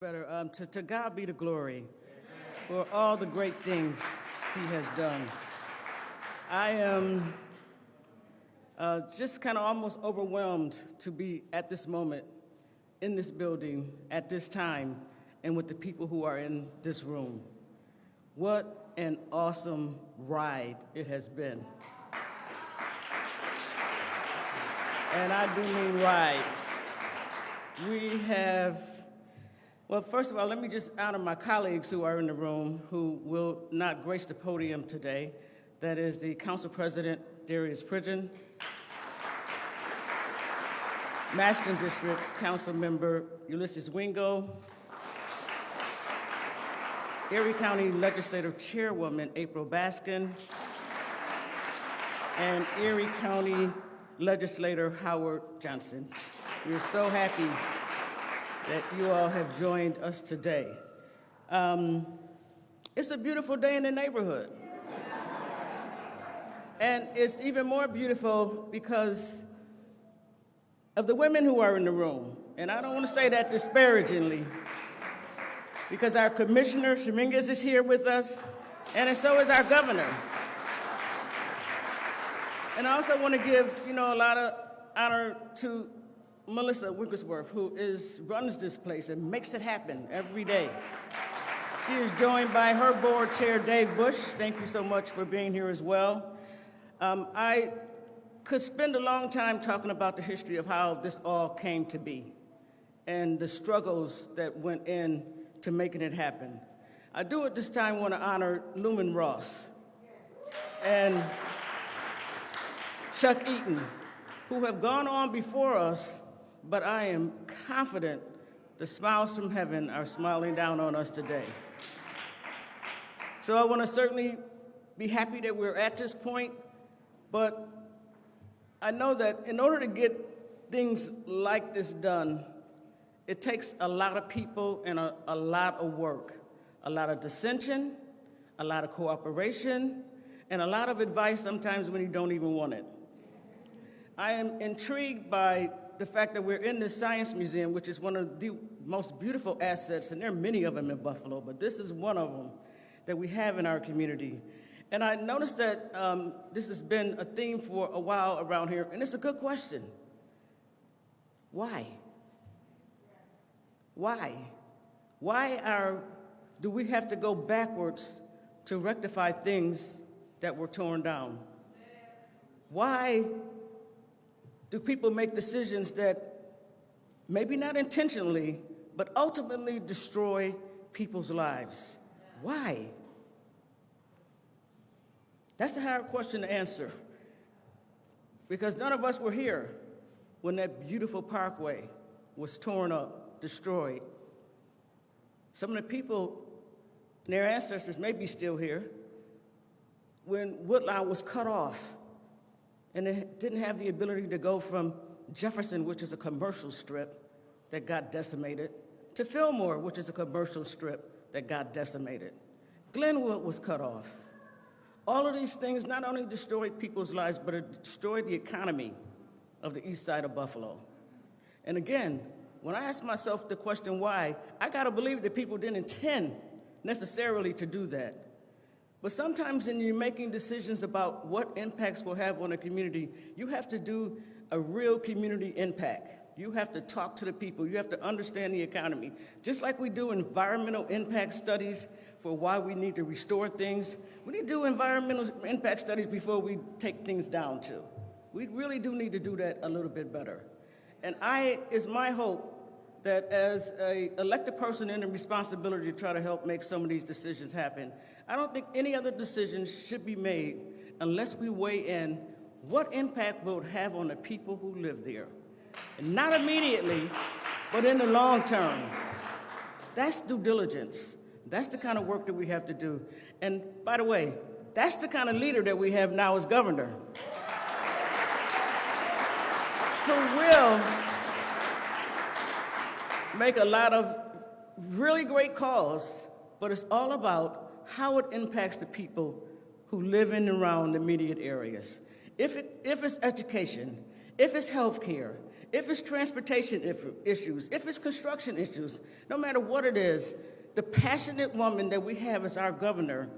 Better, to God be the glory for all the great things he has done. I am just kind of almost overwhelmed to be at this moment in this building at this time and with the people who are in this room. What an awesome ride it has been. And I do mean ride. We have, well, first of all, let me just honor my colleagues who are in the room who will not grace the podium today. That is the Council President, Darius Pridgeon, Maston District Council Member Ulysses Wingo, Erie County Legislative Chairwoman April Baskin, and Erie County Legislator Howard Johnson. We're so happy that you all have joined us today. It's a beautiful day in the neighborhood. And it's even more beautiful because of the women who are in the room. And I don't want to say that disparagingly, because our Commissioner Higgins is here with us, and so is our governor. And I also want to give, a lot of honor to Melissa Wigglesworth, who runs this place and makes it happen every day. She is joined by her board chair, Dave Bush. Thank you so much for being here as well. I could spend a long time talking about the history of how this all came to be and the struggles that went in to making it happen. I do at this time want to honor Lumen Ross and Chuck Eaton, who have gone on before us, but I am confident the smiles from heaven are smiling down on us today. So I want to certainly be happy that we're at this point, but I know that in order to get things like this done, it takes a lot of people and a lot of work, a lot of dissension, a lot of cooperation, and a lot of advice sometimes when you don't even want it. I am intrigued by the fact that we're in this Science Museum, which is one of the most beautiful assets, and there are many of them in Buffalo, but this is one of them that we have in our community. And I noticed that this has been a theme for a while around here, and it's a good question. Why? Why? Why do we have to go backwards to rectify things that were torn down? Why do people make decisions that maybe not intentionally, but ultimately destroy people's lives? Why? That's a hard question to answer, because none of us were here when that beautiful parkway was torn up, destroyed. Some of the people and their ancestors may be still here when Woodline was cut off, and they didn't have the ability to go from Jefferson, which is a commercial strip that got decimated, to Fillmore, which is a commercial strip that got decimated. Glenwood was cut off. All of these things not only destroyed people's lives, but it destroyed the economy of the east side of Buffalo. And again, when I ask myself the question why, I gotta believe that people didn't intend necessarily to do that. But sometimes when you're making decisions about what impacts will have on a community, you have to do a real community impact. You have to talk to the people. You have to understand the economy. Just like we do environmental impact studies for why we need to restore things, we need to do environmental impact studies before we take things down too. We really do need to do that a little bit better. And it's my hope that as an elected person in the responsibility to try to help make some of these decisions happen, I don't think any other decisions should be made unless we weigh in what impact will it have on the people who live there. And not immediately, but in the long term. That's due diligence. That's the kind of work that we have to do. And by the way, that's the kind of leader that we have now as governor, who will make a lot of really great calls, but it's all about how it impacts the people who live in and around the immediate areas. If it's education, if it's health care, if it's transportation issues, if it's construction issues, no matter what it is, the passionate woman that we have as our governor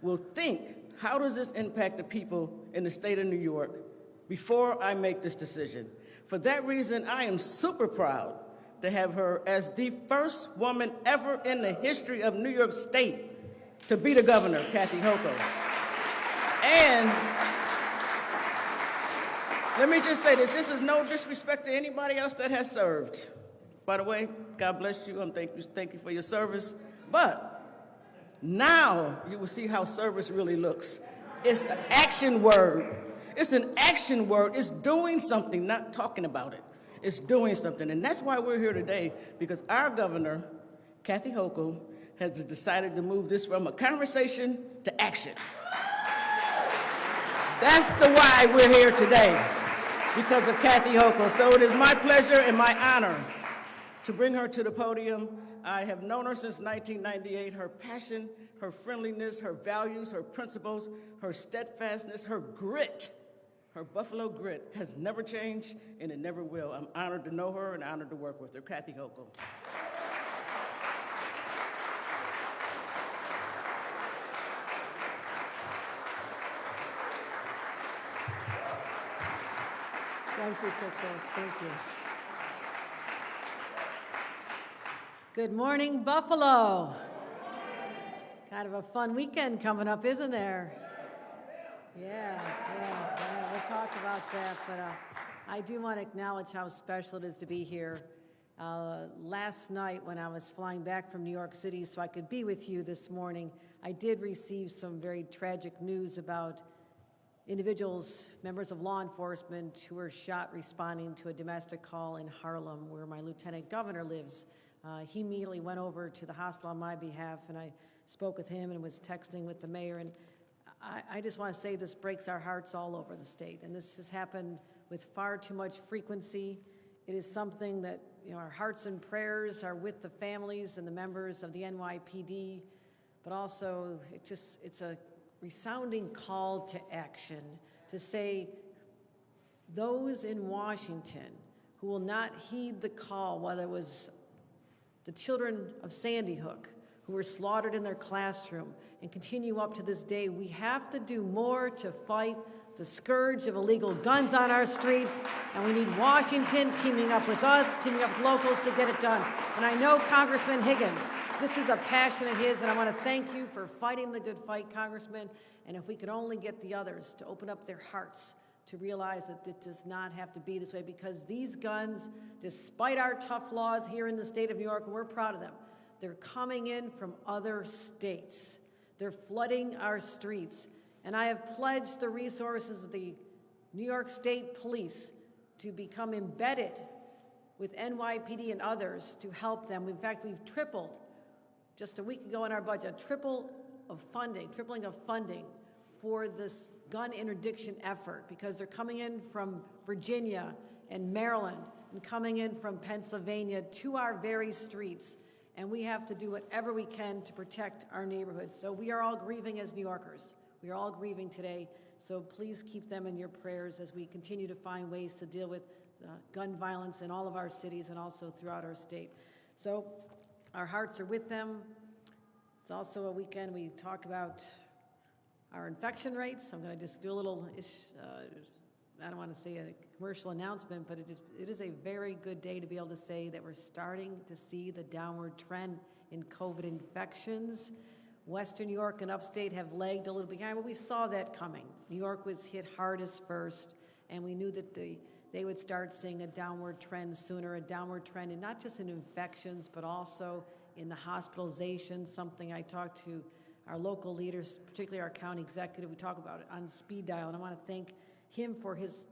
will think, how does this impact the people in the state of New York before I make this decision? For that reason, I am super proud to have her as the first woman ever in the history of New York State to be the governor, Kathy Hochul. And let me just say this is no disrespect to anybody else that has served. By the way, God bless you, and thank you for your service. But now you will see how service really looks. It's an action word. It's an action word. It's doing something, not talking about it. It's doing something. And that's why we're here today, because our governor, Kathy Hochul, has decided to move this from a conversation to action. That's the why we're here today, because of Kathy Hochul. So it is my pleasure and my honor to bring her to the podium. I have known her since 1998. Her passion, her friendliness, her values, her principles, her steadfastness, her grit, her Buffalo grit has never changed, and it never will. I'm honored to know her and honored to work with her. Kathy Hochul. Thank you, Coco. Thank you. Good morning, Buffalo. Kind of a fun weekend coming up, isn't there? Yeah, we'll talk about that, but I do want to acknowledge how special it is to be here. Last night when I was flying back from New York City so I could be with you this morning, I did receive some very tragic news about individuals, members of law enforcement, who were shot responding to a domestic call in Harlem, where my lieutenant governor lives. He immediately went over to the hospital on my behalf, and I spoke with him and was texting with the mayor. And I just want to say this breaks our hearts all over the state, and this has happened with far too much frequency. It is something that, our hearts and prayers are with the families and the members of the NYPD, but also it's a resounding call to action to say those in Washington who will not heed the call, whether it was the children of Sandy Hook who were slaughtered in their classroom and continue up to this day, we have to do more to fight the scourge of illegal guns on our streets, and we need Washington teaming up with us, teaming up with locals to get it done. And I know Congressman Higgins, this is a passion of his, and I want to thank you for fighting the good fight, Congressman. And if we could only get the others to open up their hearts to realize that it does not have to be this way, because these guns, despite our tough laws here in the state of New York, and we're proud of them, they're coming in from other states. They're flooding our streets. And I have pledged the resources of the New York State Police to become embedded with NYPD and others to help them. In fact, we've tripled, just a week ago in our budget, tripling of funding for this gun interdiction effort, because they're coming in from Virginia and Maryland and coming in from Pennsylvania to our very streets. And we have to do whatever we can to protect our neighborhoods. So we are all grieving as New Yorkers. We are all grieving today, so please keep them in your prayers as we continue to find ways to deal with gun violence in all of our cities and also throughout our state. So our hearts are with them. It's also a weekend we talk about our infection rates. I'm going to just do a little, I don't want to say a commercial announcement, but it is a very good day to be able to say that we're starting to see the downward trend in COVID infections. Western New York and upstate have lagged a little behind, but we saw that coming. New York was hit hardest first, and we knew that they would start seeing a downward trend sooner, a downward trend, and not just in infections, but also in the hospitalizations, something I talked to our local leaders, particularly our county executive, we talk about it on speed dial, and I want to thank him for his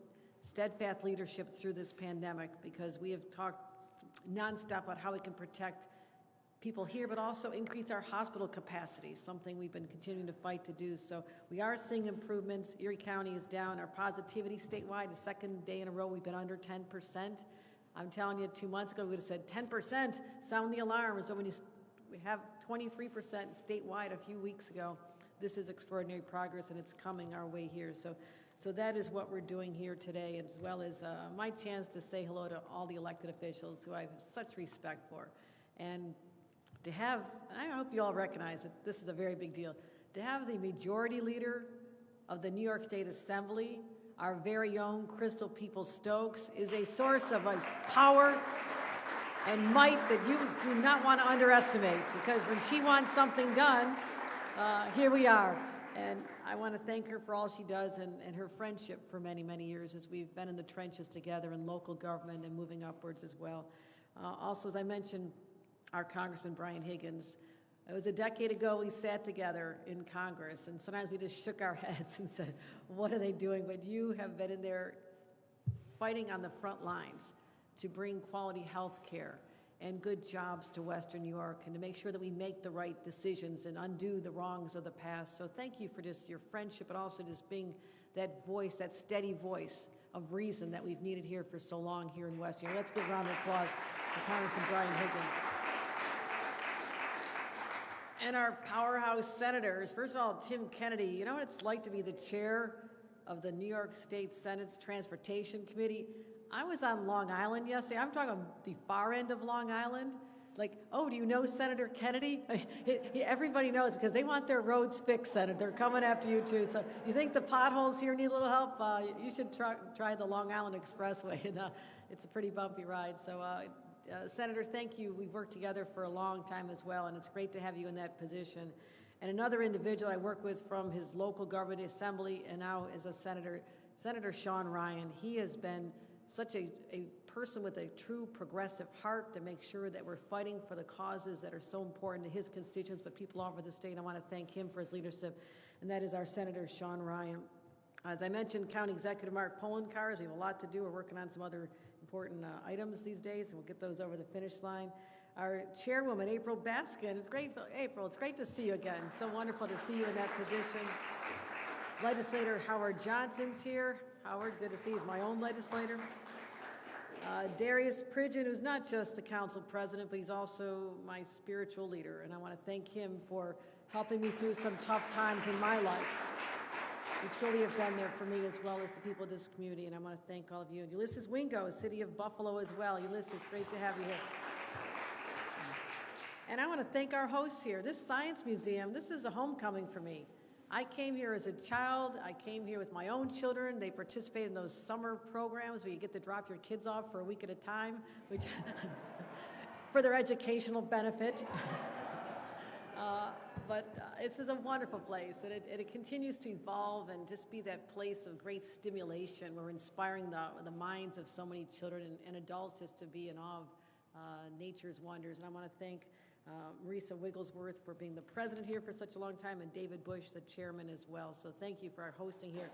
steadfast leadership through this pandemic, because we have talked nonstop about how we can protect people here, but also increase our hospital capacity, something we've been continuing to fight to do. So we are seeing improvements. Erie County is down. Our positivity statewide, the second day in a row, we've been under 10%. I'm telling you, 2 months ago, we would have said 10%, sound the alarms. But when we have 23% statewide a few weeks ago, this is extraordinary progress, and it's coming our way here. So So that is what we're doing here today, as well as my chance to say hello to all the elected officials who I have such respect for. And to have, I hope you all recognize that this is a very big deal, to have the majority leader of the New York State Assembly, our very own Crystal Peoples-Stokes, is a source of power and might that you do not want to underestimate, because when she wants something done, here we are. And I want to thank her for all she does and her friendship for many, many years as we've been in the trenches together in local government and moving upwards as well. Also, as I mentioned, our Congressman Brian Higgins. It was a decade ago we sat together in Congress, and sometimes we just shook our heads and said, what are they doing? But you have been in there fighting on the front lines to bring quality health care and good jobs to Western New York, and to make sure that we make the right decisions and undo the wrongs of the past. So thank you for just your friendship, but also just being that voice, that steady voice of reason that we've needed here for so long here in Western New York. Let's give a round of applause for Congressman Brian Higgins. And our powerhouse senators. First of all, Tim Kennedy. You know what it's like to be the chair of the New York State Senate's Transportation Committee? I was on Long Island yesterday. I'm talking the far end of Long Island. Like, oh, do you know Senator Kennedy? Everybody knows, because they want their roads fixed, Senator. They're coming after you, too. So you think the potholes here need a little help? You should try the Long Island Expressway. And it's a pretty bumpy ride. So, Senator, thank you. We've worked together for a long time as well, and it's great to have you in that position. And another individual I work with from his local government assembly and now is a senator, Senator Sean Ryan. He has been such a person with a true progressive heart to make sure that we're fighting for the causes that are so important to his constituents, but people all over the state. I want to thank him for his leadership, and that is our Senator Sean Ryan. As I mentioned, County Executive Mark Poloncarz, we have a lot to do. We're working on some other important items these days, and we'll get those over the finish line. Our chairwoman, April Baskin. It's great, April, it's great to see you again. So wonderful to see you in that position. Legislator Howard Johnson's here. Howard, good to see you. He's my own legislator. Darius Pridgeon, who's not just the council president, but he's also my spiritual leader, and I want to thank him for helping me through some tough times in my life. You truly have been there for me as well as the people of this community, and I want to thank all of you. And Ulysses Wingo, City of Buffalo as well. Ulysses, great to have you here. And I want to thank our hosts here. This Science Museum, this is a homecoming for me. I came here as a child. I came here with my own children. They participated in those summer programs where you get to drop your kids off for a week at a time, which for their educational benefit. But this is a wonderful place, and it continues to evolve and just be that place of great stimulation. We're inspiring the minds of so many children and adults just to be in awe of nature's wonders. And I want to thank Marisa Wigglesworth for being the president here for such a long time, and David Bush, the chairman, as well. So thank you for our hosting here.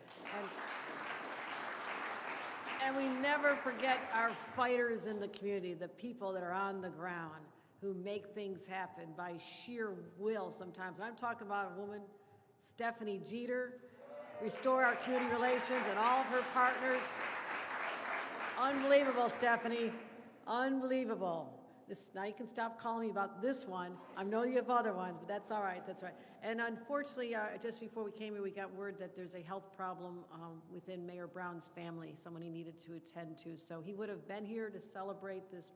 And we never forget our fighters in the community, the people that are on the ground who make things happen by sheer will sometimes. And I'm talking about a woman, Stephanie Jeter, restore our community relations and all of her partners. Unbelievable, Stephanie. Unbelievable. Now you can stop calling me about this one. I know you have other ones, but that's all right. That's right. And unfortunately, just before we came here, we got word that there's a health problem within Mayor Brown's family, someone he needed to attend to. So he would have been here to celebrate this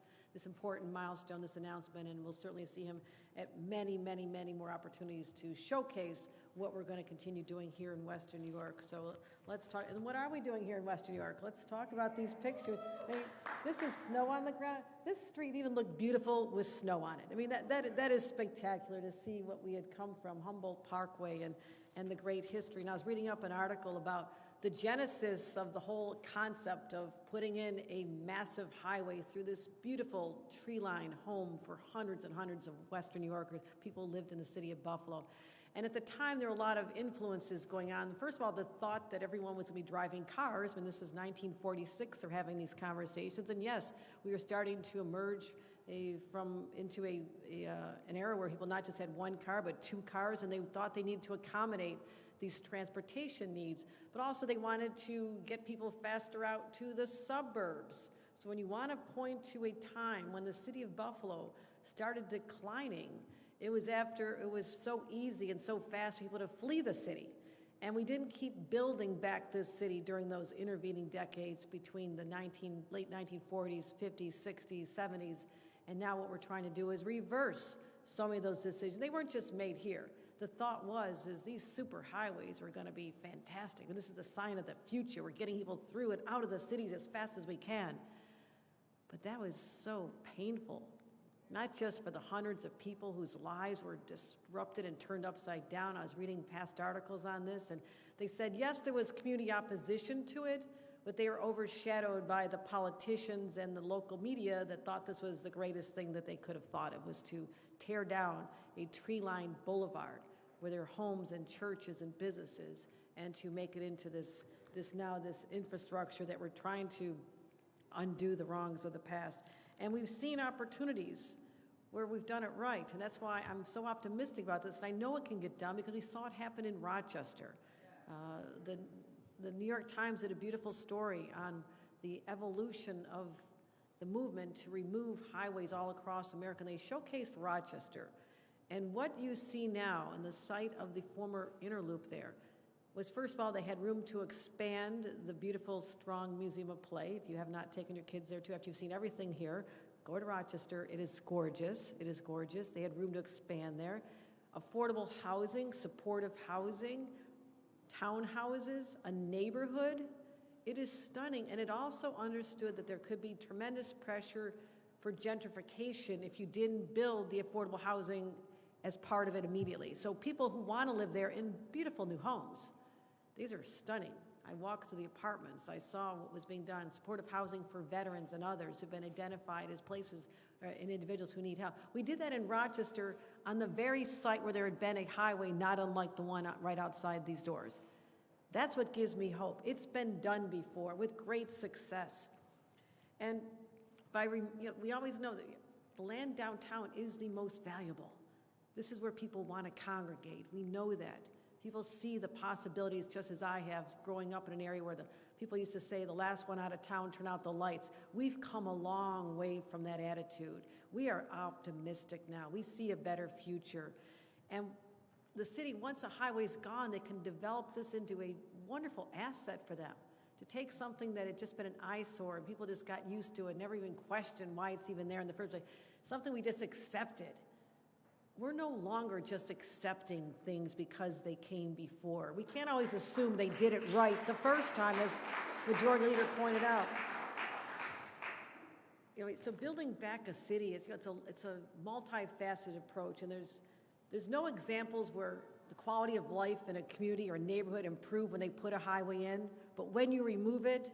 important milestone, this announcement, and we'll certainly see him at many, many, many more opportunities to showcase what we're going to continue doing here in Western New York. So let's talk, and what are we doing here in Western New York? Let's talk about these pictures. I mean, this is snow on the ground. This street even looked beautiful with snow on it. I mean, that is spectacular to see what we had come from, Humboldt Parkway and the great history. And I was reading up an article about the genesis of the whole concept of putting in a massive highway through this beautiful tree-lined home for hundreds and hundreds of Western New Yorkers, people who lived in the city of Buffalo. And at the time, there were a lot of influences going on. First of all, the thought that everyone was going to be driving cars. When this was 1946, they're having these conversations. And yes, we were starting to emerge into an era where people not just had one car, but two cars, and they thought they needed to accommodate these transportation needs. But also they wanted to get people faster out to the suburbs. So when you want to point to a time when the city of Buffalo started declining, it was after it was so easy and so fast for people to flee the city. And we didn't keep building back this city during those intervening decades between the late 1940s, 50s, 60s, 70s, and now what we're trying to do is reverse so many of those decisions. They weren't just made here. The thought was these super highways were going to be fantastic, and this is the sign of the future. We're getting people through and out of the cities as fast as we can. But that was so painful, not just for the hundreds of people whose lives were disrupted and turned upside down. I was reading past articles on this, and they said, yes, there was community opposition to it, but they were overshadowed by the politicians and the local media that thought this was the greatest thing that they could have thought. It was to tear down a tree-lined boulevard where there are homes and churches and businesses, and to make it into this infrastructure that we're trying to undo the wrongs of the past. And we've seen opportunities where we've done it right, and that's why I'm so optimistic about this, and I know it can get done because we saw it happen in Rochester. The New York Times did a beautiful story on the evolution of the movement to remove highways all across America, and they showcased Rochester. And what you see now in the site of the former Interloop there was, first of all, they had room to expand the beautiful Strong Museum of Play. If you have not taken your kids there too, after you've seen everything here, go to Rochester. It is gorgeous. It is gorgeous. They had room to expand there. Affordable housing, supportive housing, townhouses, a neighborhood. It is stunning, and it also understood that there could be tremendous pressure for gentrification if you didn't build the affordable housing as part of it immediately. So people who want to live there in beautiful new homes, these are stunning. I walked through the apartments. I saw what was being done, supportive housing for veterans and others who've been identified as places and individuals who need help. We did that in Rochester on the very site where there had been a highway not unlike the one right outside these doors. That's what gives me hope. It's been done before with great success. And we always know that the land downtown is the most valuable. This is where people want to congregate. We know that. People see the possibilities, just as I have, growing up in an area where the people used to say, the last one out of town, turn out the lights. We've come a long way from that attitude. We are optimistic now. We see a better future. And the city, once the highway's gone, they can develop this into a wonderful asset for them. To take something that had just been an eyesore and people just got used to it, never even questioned why it's even there in the first place, something we just accepted. We're no longer just accepting things because they came before. We can't always assume they did it right the first time, as Majority Leader pointed out. So building back a city, it's a multifaceted approach, and there's no examples where the quality of life in a community or neighborhood improved when they put a highway in, but when you remove it,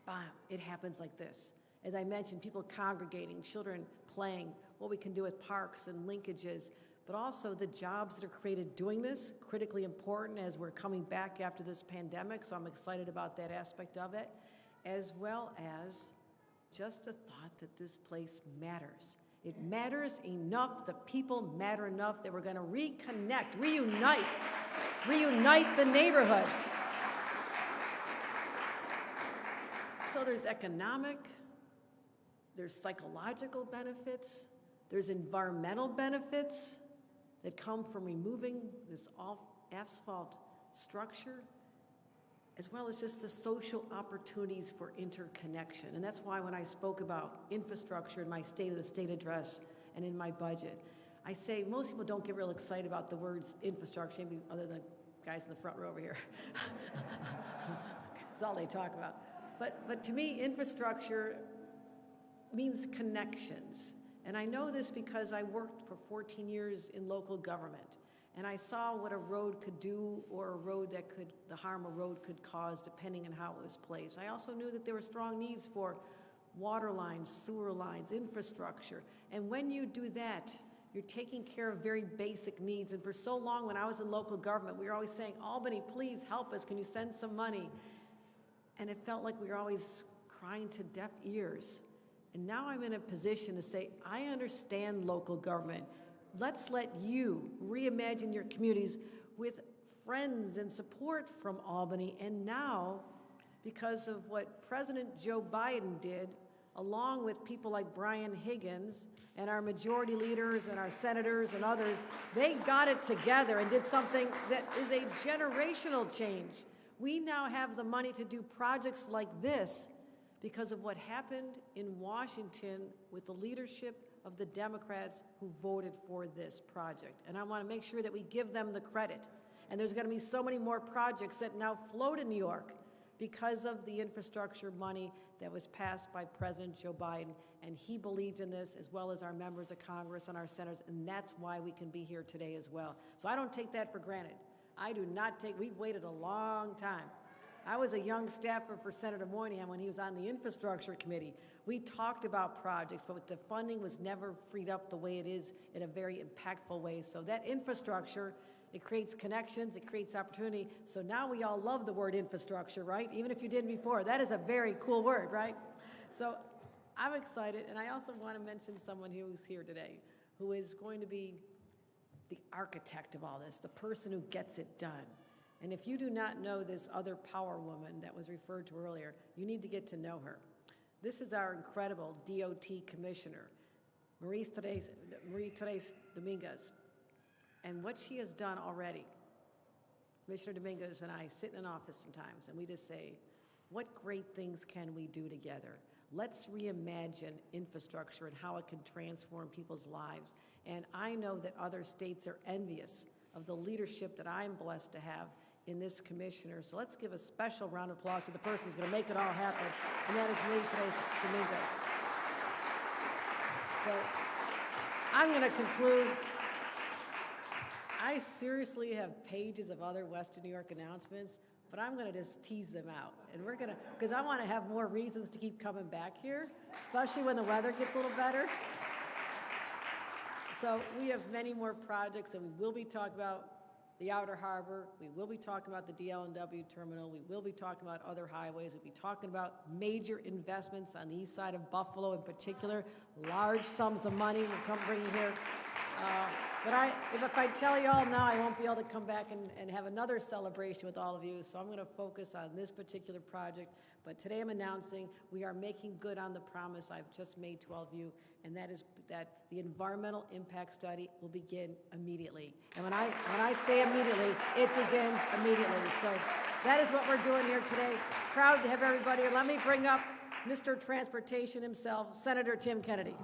bam, it happens like this. As I mentioned, people congregating, children playing, what we can do with parks and linkages, but also the jobs that are created doing this, critically important as we're coming back after this pandemic, so I'm excited about that aspect of it, as well as just the thought that this place matters. It matters enough, the people matter enough that we're going to reconnect, reunite the neighborhoods. So there's economic, there's psychological benefits, there's environmental benefits that come from removing this asphalt structure, as well as just the social opportunities for interconnection. And that's why when I spoke about infrastructure in my State of the State address and in my budget, I say most people don't get real excited about the words infrastructure, maybe other than guys in the front row over here. That's all they talk about. But to me, infrastructure means connections. And I know this because I worked for 14 years in local government, and I saw what a road could do, or the harm a road could cause depending on how it was placed. I also knew that there were strong needs for water lines, sewer lines, infrastructure. And when you do that, you're taking care of very basic needs. And for so long when I was in local government, we were always saying, Albany, please help us, can you send some money? And it felt like we were always crying to deaf ears. And now I'm in a position to say, I understand local government. Let's let you reimagine your communities with friends and support from Albany. And now, because of what President Joe Biden did, along with people like Brian Higgins, and our majority leaders and our senators and others, they got it together and did something that is a generational change. We now have the money to do projects like this because of what happened in Washington with the leadership of the Democrats who voted for this project. And I want to make sure that we give them the credit. And there's going to be so many more projects that now flow to New York because of the infrastructure money that was passed by President Joe Biden. And he believed in this, as well as our members of Congress and our senators, and that's why we can be here today as well. So I don't take that for granted. I do not take, we've waited a long time. I was a young staffer for Senator Moynihan when he was on the Infrastructure Committee. We talked about projects, but the funding was never freed up the way it is in a very impactful way. So that infrastructure, it creates connections, it creates opportunity. So now we all love the word infrastructure, right? Even if you didn't before. That is a very cool word, right? So I'm excited, and I also want to mention someone who's here today who is going to be the architect of all this, the person who gets it done. And if you do not know this other power woman that was referred to earlier, you need to get to know her. This is our incredible DOT commissioner, Marie Teresa Dominguez. And what she has done already, Commissioner Dominguez and I sit in an office sometimes, and we just say, what great things can we do together? Let's reimagine infrastructure and how it can transform people's lives. And I know that other states are envious of the leadership that I'm blessed to have in this commissioner. So let's give a special round of applause to the person who's going to make it all happen, and that is Marie Teresa Dominguez. So I'm going to conclude. I seriously have pages of other Western New York announcements, but I'm going to just tease them out. And we're going to, because I want to have more reasons to keep coming back here, especially when the weather gets a little better. So we have many more projects, and we will be talking about the Outer Harbor. We will be talking about the DL&W terminal. We will be talking about other highways. We'll be talking about major investments on the east side of Buffalo in particular. Large sums of money will come bring here. But if I tell you all now, I won't be able to come back and have another celebration with all of you, so I'm going to focus on this particular project. But today I'm announcing we are making good on the promise I've just made to all of you, and that is that the environmental impact study will begin immediately. And when I say immediately, it begins immediately. So that is what we're doing here today. Proud to have everybody here. Let me bring up Mr. Transportation himself, Senator Tim Kennedy.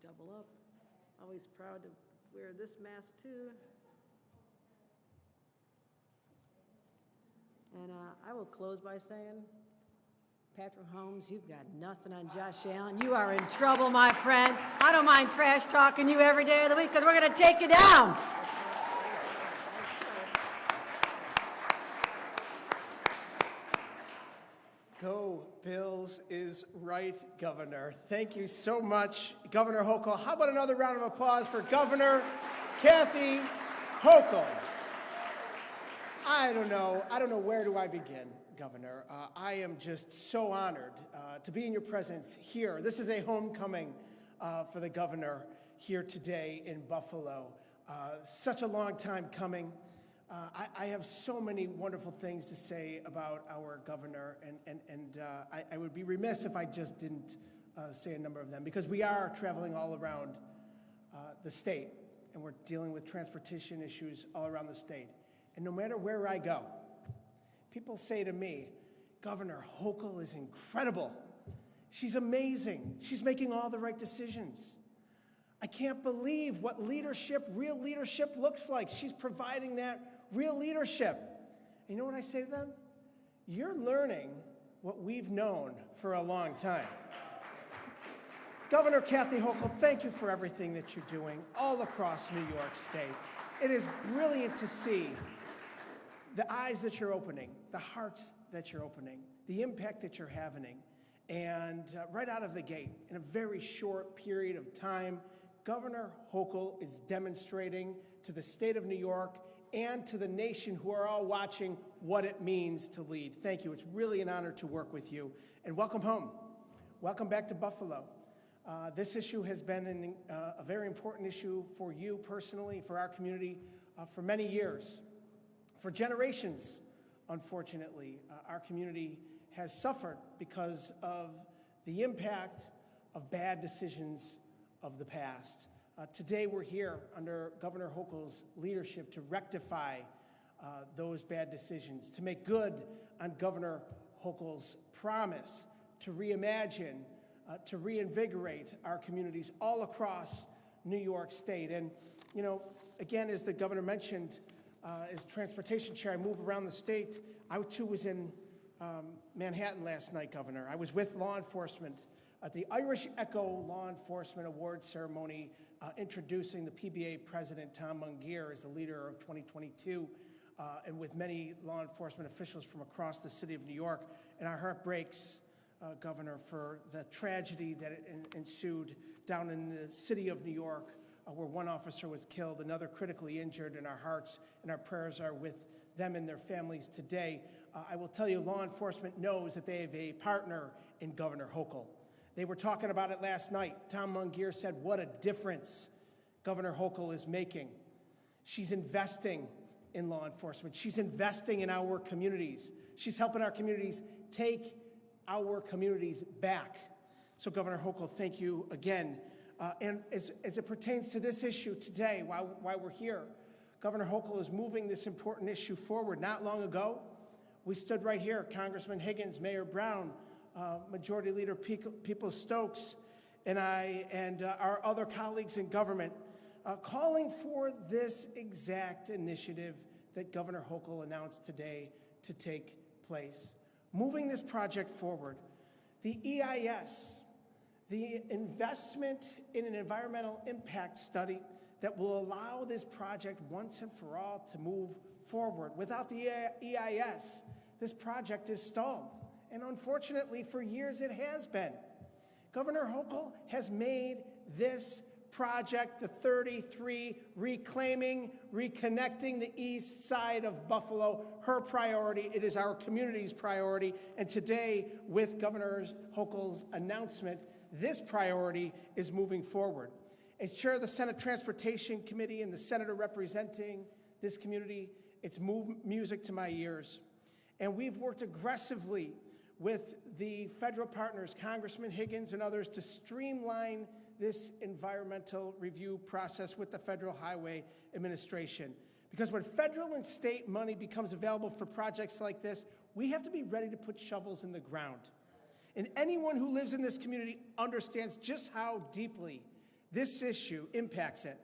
Double up. Always proud to wear this mask too. And I will close by saying, Patrick Holmes, you've got nothing on Josh Allen. You are in trouble, my friend. I don't mind trash talking you every day of the week because we're going to take you down. Go Bills is right, Governor. Thank you so much, Governor Hochul. How about another round of applause for Governor Kathy Hochul? I don't know where do I begin, Governor. I am just so honored to be in your presence here. This is a homecoming for the governor here today in Buffalo. Such a long time coming. I have so many wonderful things to say about our governor, and I would be remiss if I just didn't say a number of them, because we are traveling all around the state, and we're dealing with transportation issues all around the state. And no matter where I go, people say to me, Governor Hochul is incredible. She's amazing. She's making all the right decisions. I can't believe what leadership, real leadership looks like. She's providing that real leadership. And you know what I say to them? You're learning what we've known for a long time. Governor Kathy Hochul, thank you for everything that you're doing all across New York State. It is brilliant to see the eyes that you're opening, the hearts that you're opening, the impact that you're having. And right out of the gate, in a very short period of time, Governor Hochul is demonstrating to the state of New York and to the nation who are all watching what it means to lead. Thank you. It's really an honor to work with you. And welcome home. Welcome back to Buffalo. This issue has been a very important issue for you personally, for our community, for many years. For generations, unfortunately, our community has suffered because of the impact of bad decisions of the past. Today we're here under Governor Hochul's leadership to rectify those bad decisions, to make good on Governor Hochul's promise to reimagine, to reinvigorate our communities all across New York State. And, you know, again, as the governor mentioned, as transportation chair, I move around the state. I too was in Manhattan last night, Governor. I was with law enforcement at the Irish Echo Law Enforcement Award ceremony, introducing the PBA president, Tom Mungier, as the leader of 2022, and with many law enforcement officials from across the city of New York. And our heart breaks, Governor, for the tragedy that ensued down in the city of New York, where one officer was killed, another critically injured, and our hearts and our prayers are with them and their families today. I will tell you, law enforcement knows that they have a partner in Governor Hochul. They were talking about it last night. Tom Mungier said, what a difference Governor Hochul is making. She's investing in law enforcement. She's investing in our communities. She's helping our communities take our communities back. So Governor Hochul, thank you again. And as it pertains to this issue today, while we're here, Governor Hochul is moving this important issue forward. Not long ago, we stood right here, Congressman Higgins, Mayor Brown, Majority Leader Peoples-Stokes, and I, and our other colleagues in government, calling for this exact initiative that Governor Hochul announced today to take place. Moving this project forward, the EIS, the investment in an environmental impact study that will allow this project once and for all to move forward. Without the EIS, this project is stalled. And unfortunately, for years it has been. Governor Hochul has made this project, the 33, reclaiming, reconnecting the east side of Buffalo, her priority. It is our community's priority. And today, with Governor Hochul's announcement, this priority is moving forward. As chair of the Senate Transportation Committee and the senator representing this community, it's music to my ears. And we've worked aggressively with the federal partners, Congressman Higgins and others, to streamline this environmental review process with the Federal Highway Administration. Because when federal and state money becomes available for projects like this, we have to be ready to put shovels in the ground. And anyone who lives in this community understands just how deeply this issue impacts it.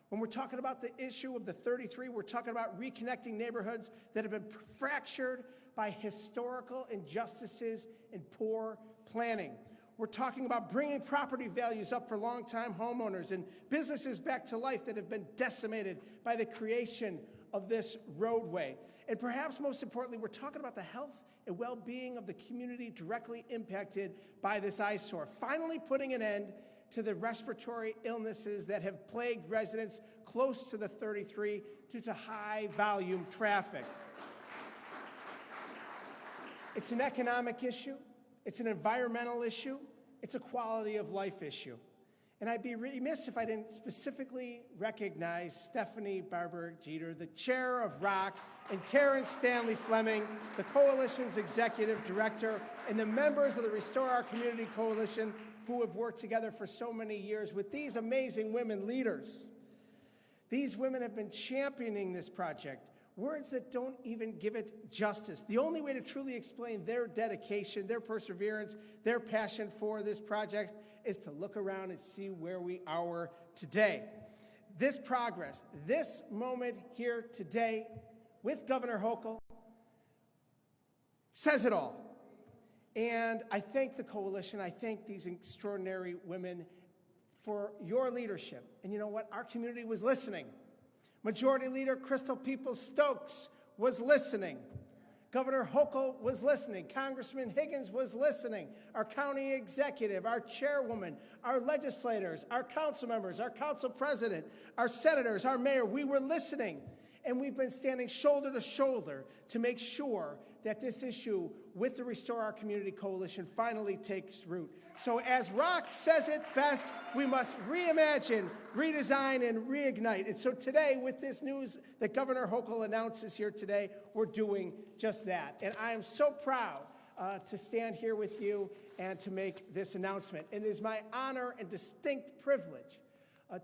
When we're talking about the issue of the 33, we're talking about reconnecting neighborhoods that have been fractured by historical injustices and poor planning. We're talking about bringing property values up for longtime homeowners and businesses back to life that have been decimated by the creation of this roadway. And perhaps most importantly, we're talking about the health and well-being of the community directly impacted by this eyesore, finally putting an end to the respiratory illnesses that have plagued residents close to the 33 due to high-volume traffic. It's an economic issue, it's an environmental issue, it's a quality of life issue. And I'd be remiss if I didn't specifically recognize Stephanie Barber Jeter, the chair of ROC, and Karen Stanley Fleming, the coalition's executive director, and the members of the Restore Our Community Coalition who have worked together for so many years with these amazing women leaders. These women have been championing this project, words that don't even give it justice. The only way to truly explain their dedication, their perseverance, their passion for this project is to look around and see where we are today. This progress, this moment here today with Governor Hochul says it all. And I thank the coalition, I thank these extraordinary women for your leadership. And you know what? Our community was listening. Majority Leader Crystal Peoples-Stokes was listening. Governor Hochul was listening. Congressman Higgins was listening. Our county executive, our chairwoman, our legislators, our council members, our council president, our senators, our mayor, we were listening. And we've been standing shoulder to shoulder to make sure that this issue with the Restore Our Community Coalition finally takes root. So as Rock says it best, we must reimagine, redesign, and reignite. And so today, with this news that Governor Hochul announces here today, we're doing just that. And I am so proud to stand here with you and to make this announcement. And it is my honor and distinct privilege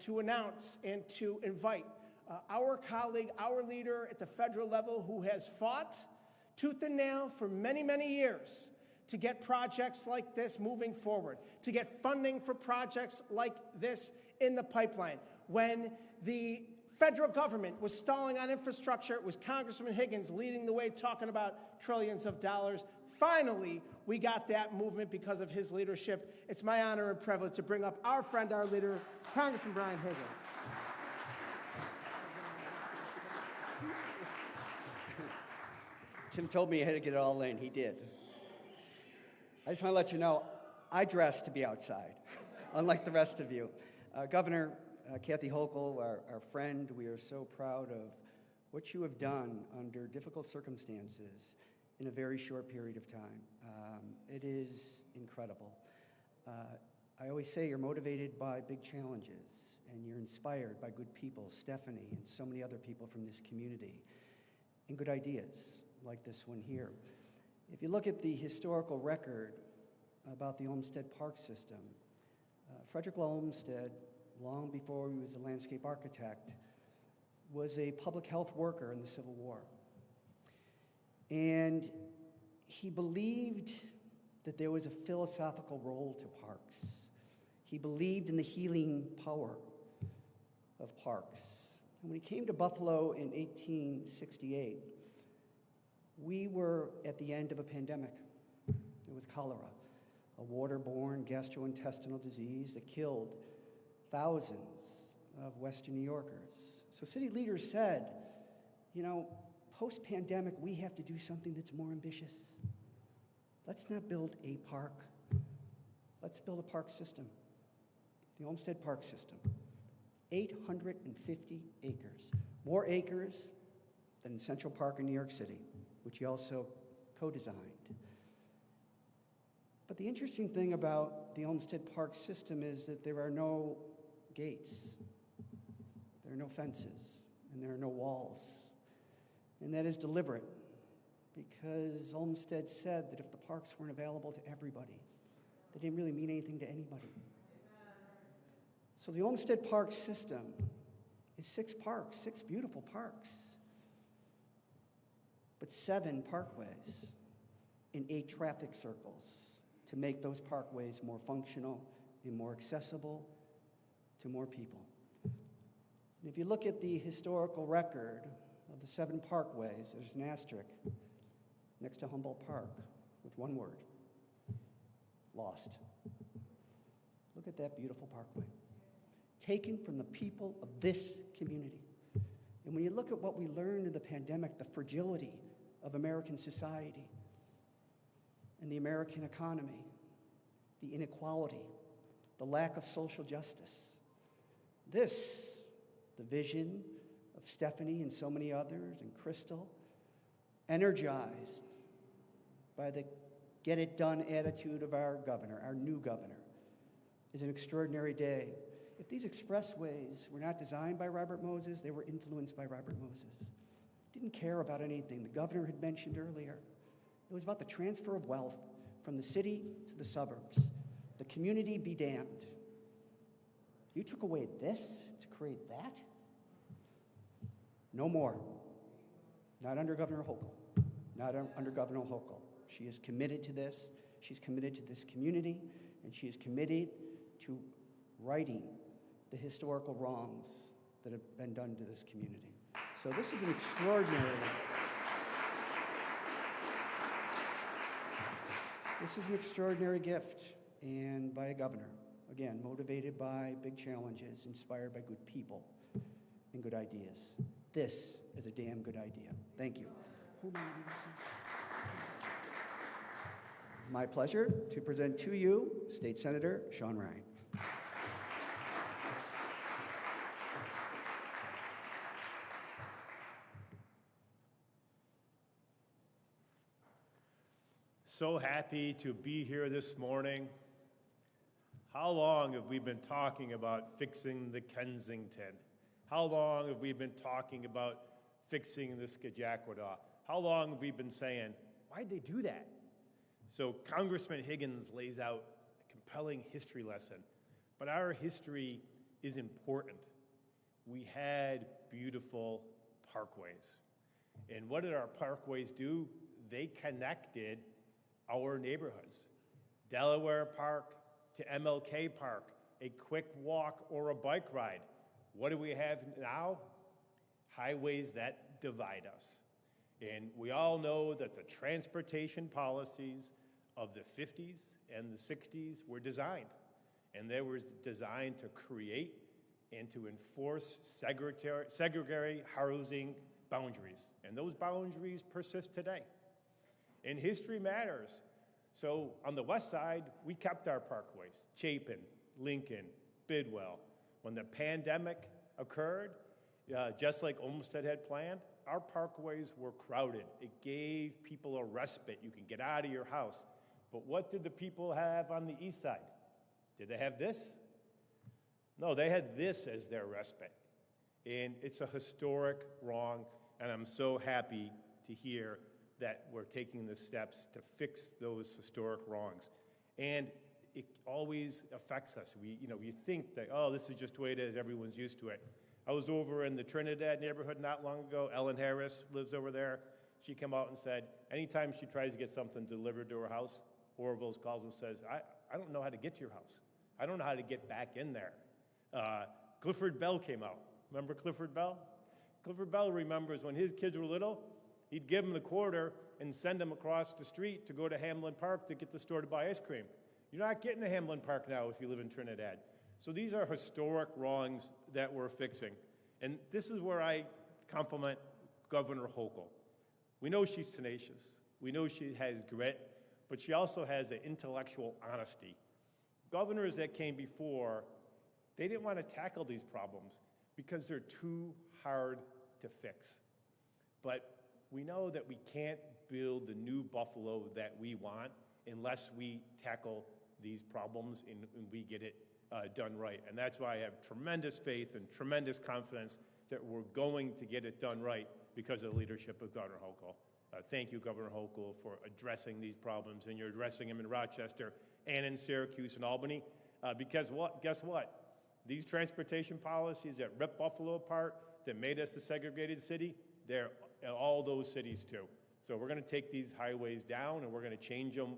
to announce and to invite our colleague, our leader at the federal level who has fought tooth and nail for many, many years to get projects like this moving forward, to get funding for projects like this in the pipeline. When the federal government was stalling on infrastructure, it was Congressman Higgins leading the way, talking about trillions of dollars. Finally, we got that movement because of his leadership. It's my honor and privilege to bring up our friend, our leader, Congressman Brian Higgins. Tim told me I had to get it all in. He did. I just want to let you know, I dress to be outside, unlike the rest of you. Governor Kathy Hochul, our friend, we are so proud of what you have done under difficult circumstances in a very short period of time. It is incredible. I always say you're motivated by big challenges, and you're inspired by good people, Stephanie and so many other people from this community, and good ideas like this one here. If you look at the historical record about the Olmsted Park system, Frederick Law Olmsted, long before he was a landscape architect, was a public health worker in the Civil War. And he believed that there was a philosophical role to parks. He believed in the healing power of parks. And when he came to Buffalo in 1868, we were at the end of a pandemic. It was cholera, a waterborne gastrointestinal disease that killed thousands of Western New Yorkers. So city leaders said, you know, post-pandemic, we have to do something that's more ambitious. Let's not build a park. Let's build a park system. The Olmsted Park system. 850 acres. More acres than Central Park in New York City, which he also co-designed. But the interesting thing about the Olmsted Park system is that there are no gates, there are no fences, and there are no walls. And that is deliberate, because Olmsted said that if the parks weren't available to everybody, they didn't really mean anything to anybody. So the Olmsted Park system is 6 parks, 6 beautiful parks, but 7 parkways in 8 traffic circles to make those parkways more functional and more accessible to more people. And if you look at the historical record of the 7 parkways, there's an asterisk next to Humboldt Park with one word: lost. Look at that beautiful parkway, taken from the people of this community. And when you look at what we learned in the pandemic, the fragility of American society and the American economy, the inequality, the lack of social justice, the vision of Stephanie and so many others, and Crystal, energized by the get-it-done attitude of our governor, our new governor, is an extraordinary day. If these expressways were not designed by Robert Moses, they were influenced by Robert Moses. Didn't care about anything the governor had mentioned earlier. It was about the transfer of wealth from the city to the suburbs. The community be damned. You took away this to create that? No more. Not under Governor Hochul. Not under Governor Hochul. She is committed to this. She's committed to this community, and she is committed to righting the historical wrongs that have been done to this community. So this is an extraordinary gift, and by a governor, again, motivated by big challenges, inspired by good people and good ideas. This is a damn good idea. Thank you. My pleasure to present to you State Senator Sean Ryan. so happy to be here this morning. How long have we been talking about fixing the Kensington? How long have we been talking about fixing the Skajakwada? How long have we been saying, why'd they do that? So Congressman Higgins lays out a compelling history lesson, but our history is important. We had beautiful parkways. And what did our parkways do? They connected our neighborhoods. Delaware Park to MLK Park, a quick walk or a bike ride. What do we have now? Highways that divide us. And we all know that the transportation policies of the 50s and the 60s were designed. And they were designed to create and to enforce segregatory housing boundaries. And those boundaries persist today. And history matters. So on the west side, we kept our parkways, Chapin, Lincoln, Bidwell. When the pandemic occurred, just like Olmsted had planned, our parkways were crowded. It gave people a respite. You can get out of your house. But what did the people have on the east side? Did they have this? No, they had this as their respite. And it's a historic wrong, and I'm so happy to hear that we're taking the steps to fix those historic wrongs. And it always affects us. You think that, oh, this is just the way it is, everyone's used to it. I was over in the Trinidad neighborhood not long ago. Ellen Harris lives over there. She came out and said, anytime she tries to get something delivered to her house, Orville's calls and says, I don't know how to get to your house. I don't know how to get back in there. Clifford Bell came out. Remember Clifford Bell? Clifford Bell remembers when his kids were little, he'd give them the quarter and send them across the street to go to Hamlin Park to get the store to buy ice cream. You're not getting to Hamlin Park now if you live in Trinidad. So these are historic wrongs that we're fixing. And this is where I compliment Governor Hochul. We know she's tenacious. We know she has grit, but she also has an intellectual honesty. Governors that came before, they didn't want to tackle these problems because they're too hard to fix. But we know that we can't build the new Buffalo that we want unless we tackle these problems and we get it done right. And that's why I have tremendous faith and tremendous confidence that we're going to get it done right because of the leadership of Governor Hochul. Thank you, Governor Hochul, for addressing these problems, and you're addressing them in Rochester and in Syracuse and Albany. Because guess what? These transportation policies that rip Buffalo apart, that made us a segregated city, they're in all those cities too. So we're going to take these highways down and we're going to change them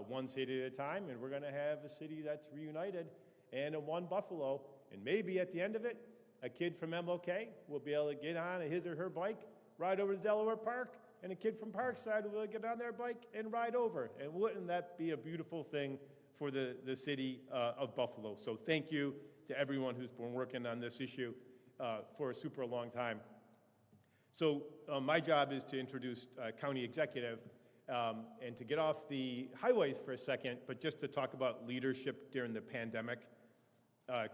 one city at a time, and we're going to have a city that's reunited and a one Buffalo. And maybe at the end of it, a kid from MLK will be able to get on his or her bike, ride over to Delaware Park, and a kid from Parkside will be able to get on their bike and ride over. And wouldn't that be a beautiful thing for the city of Buffalo? So thank you to everyone who's been working on this issue for a super long time. So my job is to introduce county executive and to get off the highways for a second, but just to talk about leadership during the pandemic.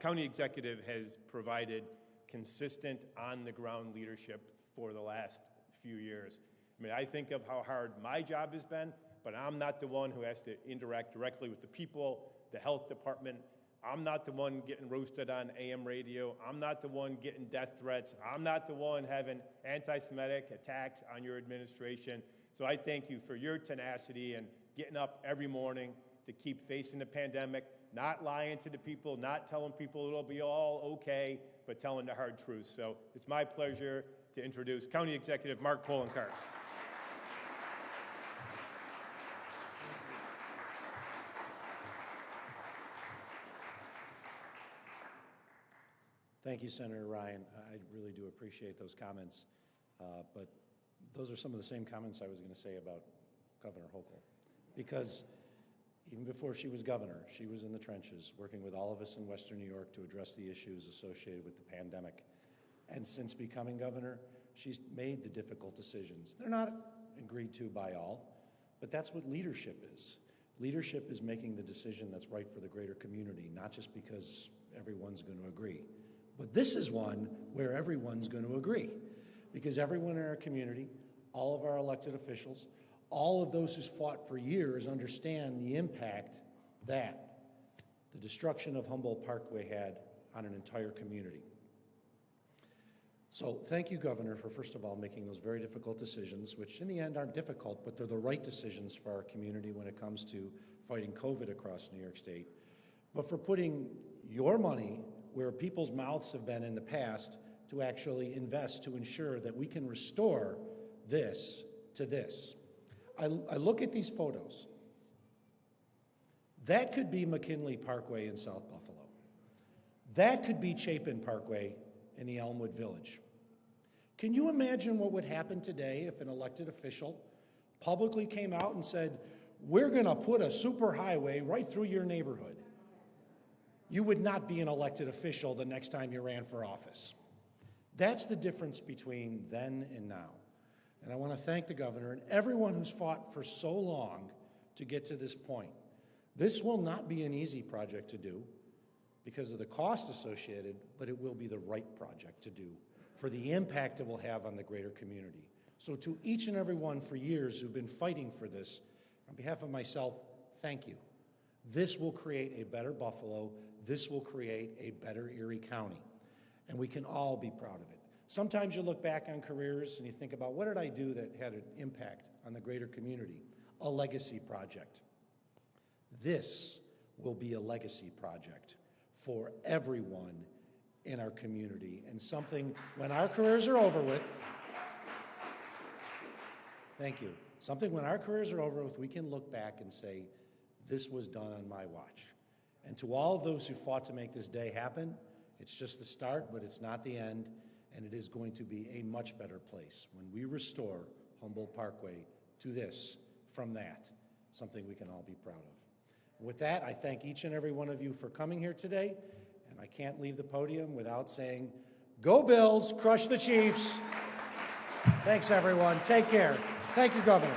County executive has provided consistent on-the-ground leadership for the last few years. I mean, I think of how hard my job has been, but I'm not the one who has to interact directly with the people, the health department. I'm not the one getting roasted on AM radio. I'm not the one getting death threats. I'm not the one having anti-Semitic attacks on your administration. So I thank you for your tenacity and getting up every morning to keep facing the pandemic, not lying to the people, not telling people it'll be all okay, but telling the hard truth. So it's my pleasure to introduce County Executive Mark Poloncarz. Thank you, Senator Ryan. I really do appreciate those comments, but those are some of the same comments I was going to say about Governor Hochul, because even before she was governor, she was in the trenches working with all of us in Western New York to address the issues associated with the pandemic. And since becoming governor, she's made the difficult decisions. They're not agreed to by all, but that's what leadership is. Leadership is making the decision that's right for the greater community, not just because everyone's going to agree. But this is one where everyone's going to agree, because everyone in our community, all of our elected officials, all of those who've fought for years understand the impact that the destruction of Humboldt Parkway had on an entire community. So thank you, Governor, for first of all making those very difficult decisions, which in the end aren't difficult, but they're the right decisions for our community when it comes to fighting COVID across New York State, but for putting your money where people's mouths have been in the past to actually invest to ensure that we can restore this to this. I look at these photos. That could be McKinley Parkway in South Buffalo. That could be Chapin Parkway in the Elmwood Village. Can you imagine what would happen today if an elected official publicly came out and said, we're going to put a superhighway right through your neighborhood? You would not be an elected official the next time you ran for office. That's the difference between then and now. And I want to thank the governor and everyone who's fought for so long to get to this point. This will not be an easy project to do because of the cost associated, but it will be the right project to do for the impact it will have on the greater community. So to each and every one for years who've been fighting for this, on behalf of myself, thank you. This will create a better Buffalo. This will create a better Erie County. And we can all be proud of it. Sometimes you look back on careers and you think about, what did I do that had an impact on the greater community? A legacy project. This will be a legacy project for everyone in our community, and something when our careers are over with, thank you, something when our careers are over with, we can look back and say, this was done on my watch. And to all of those who fought to make this day happen, it's just the start, but it's not the end, and it is going to be a much better place when we restore Humboldt Parkway to this, from that, something we can all be proud of. With that, I thank each and every one of you for coming here today, and I can't leave the podium without saying, go Bills, crush the Chiefs. Thanks, everyone. Take care. Thank you, Governor.